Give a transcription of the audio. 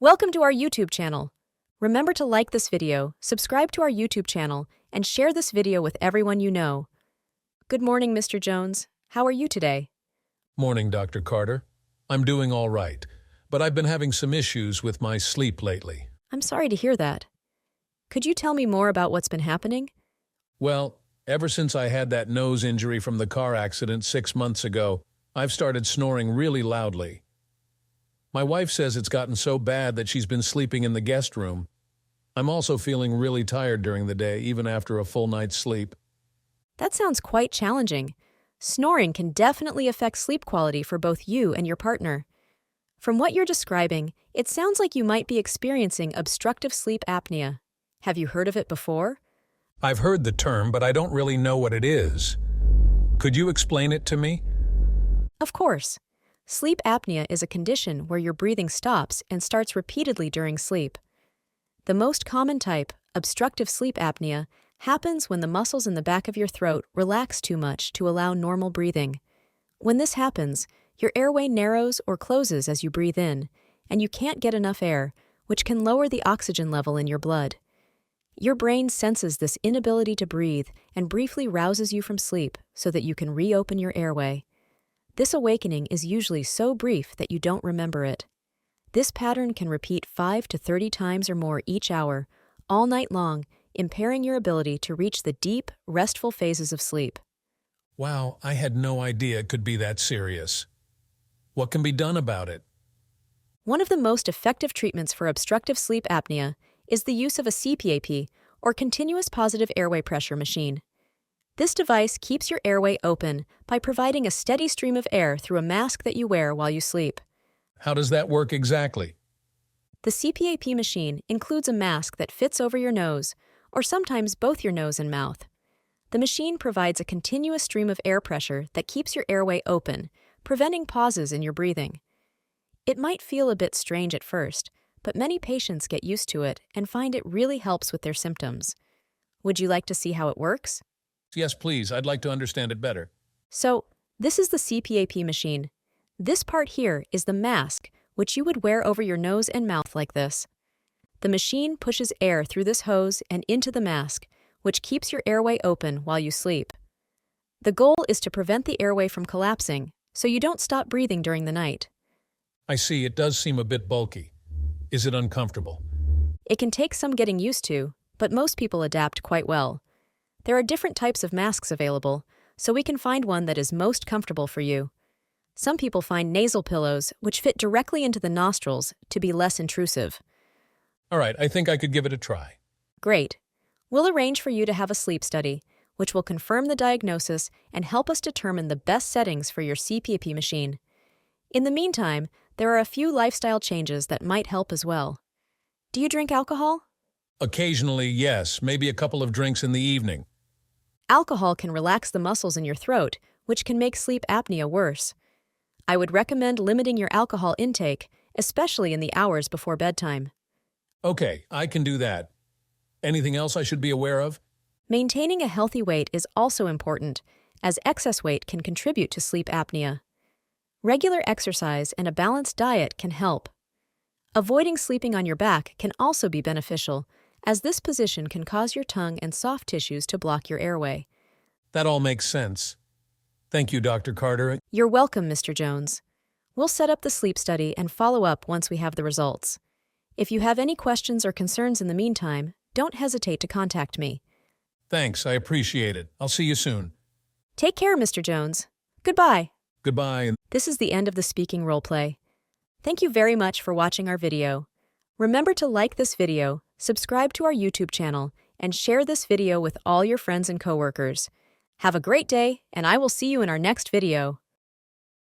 Welcome to our YouTube channel. Remember to like this video, subscribe to our YouTube channel, and share this video with everyone you know. Good morning, Mr. Jones. How are you today? Morning, Dr. Carter. I'm doing all right, but I've been having some issues with my sleep lately. I'm sorry to hear that. Could you tell me more about what's been happening? Well, ever since I had that nose injury from the car accident 6 months ago, I've started snoring really loudly. My wife says it's gotten so bad that she's been sleeping in the guest room. I'm also feeling really tired during the day, even after a full night's sleep. That sounds quite challenging. Snoring can definitely affect sleep quality for both you and your partner. From what you're describing, it sounds like you might be experiencing obstructive sleep apnea. Have you heard of it before? I've heard the term, but I don't really know what it is. Could you explain it to me? Of course. Sleep apnea is a condition where your breathing stops and starts repeatedly during sleep. The most common type, obstructive sleep apnea, happens when the muscles in the back of your throat relax too much to allow normal breathing. When this happens, your airway narrows or closes as you breathe in, and you can't get enough air, which can lower the oxygen level in your blood. Your brain senses this inability to breathe and briefly rouses you from sleep so that you can reopen your airway. This awakening is usually so brief that you don't remember it. This pattern can repeat 5 to 30 times or more each hour, all night long, impairing your ability to reach the deep, restful phases of sleep. Wow, I had no idea it could be that serious. What can be done about it? One of the most effective treatments for obstructive sleep apnea is the use of a CPAP, or continuous positive airway pressure machine. This device keeps your airway open by providing a steady stream of air through a mask that you wear while you sleep. How does that work exactly? The CPAP machine includes a mask that fits over your nose, or sometimes both your nose and mouth. The machine provides a continuous stream of air pressure that keeps your airway open, preventing pauses in your breathing. It might feel a bit strange at first, but many patients get used to it and find it really helps with their symptoms. Would you like to see how it works? Yes, please. I'd like to understand it better. So, this is the CPAP machine. This part here is the mask, which you would wear over your nose and mouth like this. The machine pushes air through this hose and into the mask, which keeps your airway open while you sleep. The goal is to prevent the airway from collapsing, so you don't stop breathing during the night. I see. It does seem a bit bulky. Is it uncomfortable? It can take some getting used to, but most people adapt quite well. There are different types of masks available, so we can find one that is most comfortable for you. Some people find nasal pillows, which fit directly into the nostrils, to be less intrusive. All right, I think I could give it a try. Great. We'll arrange for you to have a sleep study, which will confirm the diagnosis and help us determine the best settings for your CPAP machine. In the meantime, there are a few lifestyle changes that might help as well. Do you drink alcohol? Occasionally, yes. Maybe a couple of drinks in the evening. Alcohol can relax the muscles in your throat, which can make sleep apnea worse. I would recommend limiting your alcohol intake, especially in the hours before bedtime. Okay, I can do that. Anything else I should be aware of? Maintaining a healthy weight is also important, as excess weight can contribute to sleep apnea. Regular exercise and a balanced diet can help. Avoiding sleeping on your back can also be beneficial, as this position can cause your tongue and soft tissues to block your airway. That all makes sense. Thank you, Dr. Carter. You're welcome, Mr. Jones. We'll set up the sleep study and follow up once we have the results. If you have any questions or concerns in the meantime, don't hesitate to contact me. Thanks, I appreciate it. I'll see you soon. Take care, Mr. Jones. Goodbye. Goodbye. This is the end of the speaking roleplay. Thank you very much for watching our video. Remember to like this video, subscribe to our YouTube channel, and share this video with all your friends and coworkers. Have a great day, and I will see you in our next video.